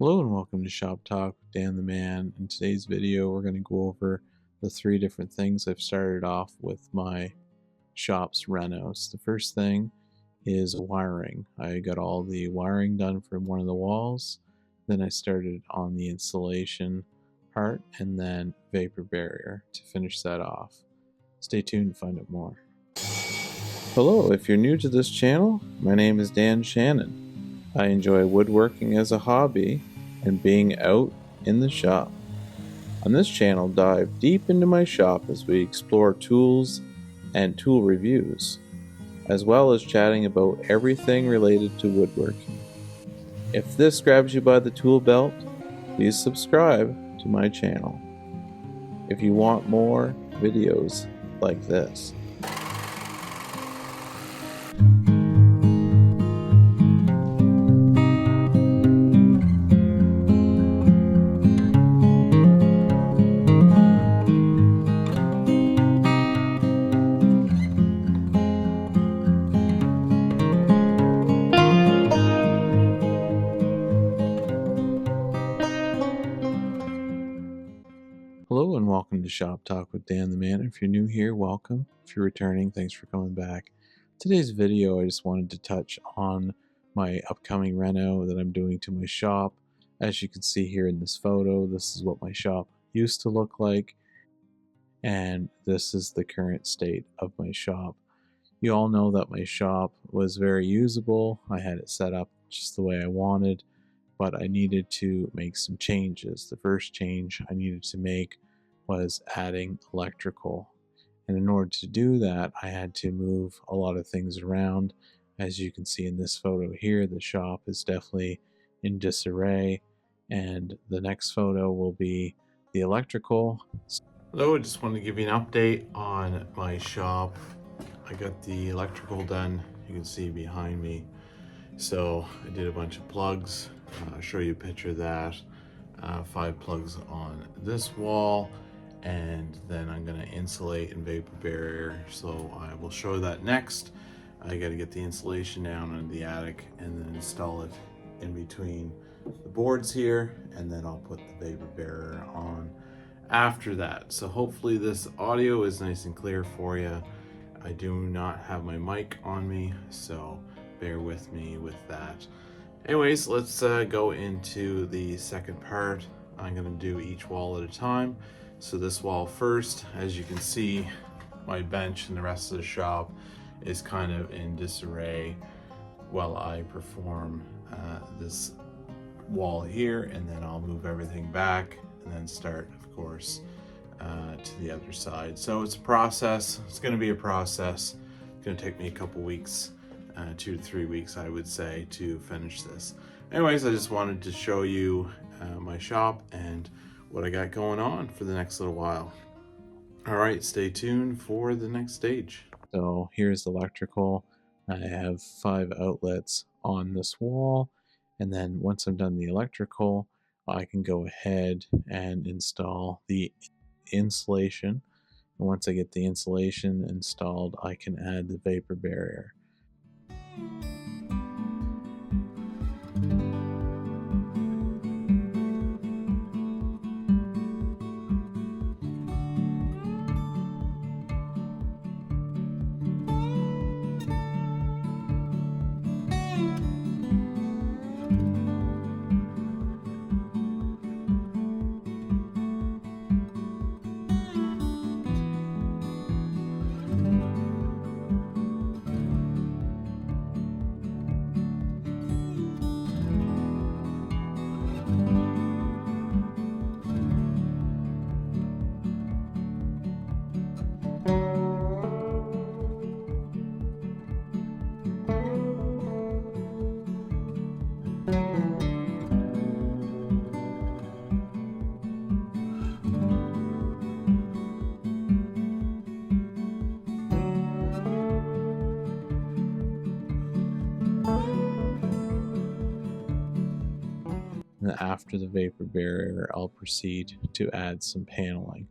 Hello and welcome to Shop Talk with Dan the Man. In today's video, we're going to go over the three different things I've started off with my shop's renos. The first thing is wiring. I got all the wiring done from one of the walls. Then I started on the insulation part and then vapor barrier to finish that off. Stay tuned to find out more. Hello, if you're new to this channel, my name is Dan Shannon. I enjoy woodworking as a hobby and being out in the shop. On this channel, dive deep into my shop as we explore tools and tool reviews, as well as chatting about everything related to woodworking. If this grabs you by the tool belt, please subscribe to my channel if you want more videos like this. Hello and welcome to Shop Talk with Dan the Man. If you're new here, welcome. If you're returning, thanks for coming back. Today's video, I just wanted to touch on my upcoming reno that I'm doing to my shop. As you can see here in this photo, this is what my shop used to look like, and this is the current state of my shop. You all know that my shop was very usable. I had it set up just the way I wanted, but I needed to make some changes. The first change I needed to make was adding electrical. And in order to do that, I had to move a lot of things around. As you can see in this photo here, the shop is definitely in disarray. And the next photo will be the electrical. Hello, I just wanted to give you an update on my shop. I got the electrical done. You can see behind me. So I did a bunch of plugs. I'll show you a picture of that. 5 plugs on this wall, and then I'm going to insulate and vapor barrier. So I will show that next. I got to get the insulation down in the attic and then install it in between the boards here, and then I'll put the vapor barrier on after that. So hopefully this audio is nice and clear for you. I do not have my mic on me, so bear with me with that. Anyways, let's go into the second part. I'm going to do each wall at a time. So this wall first, as you can see, my bench and the rest of the shop is kind of in disarray while I perform this wall here, and then I'll move everything back and then start, of course, to the other side. So it's a process. It's going to be a process. It's going to take me a couple weeks, 2 to 3 weeks, I would say, to finish this. Anyways, I just wanted to show you my shop and what I got going on for the next little while. All right, stay tuned for the next stage. So here's electrical. I have 5 outlets on this wall, and then once I'm done the electrical, I can go ahead and install the insulation. And once I get the insulation installed, I can add the vapor barrier. And after the vapor barrier, I'll proceed to add some paneling.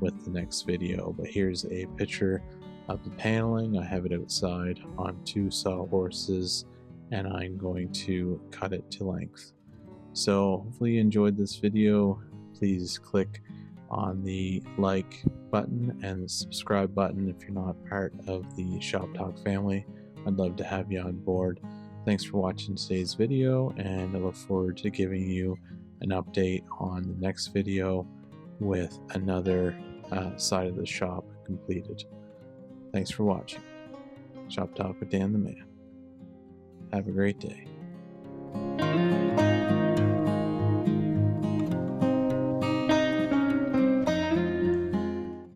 with the next video. But here's a picture of the paneling. I have it outside on 2 sawhorses, and I'm going to cut it to length. So hopefully you enjoyed this video. Please click on the like button and the subscribe button if you're not part of the Shop Talk family. I'd love to have you on board. Thanks for watching today's video, and I look forward to giving you an update on the next video with another side of the shop completed. Thanks for watching. Shop Talk with Dan the Man. Have a great day.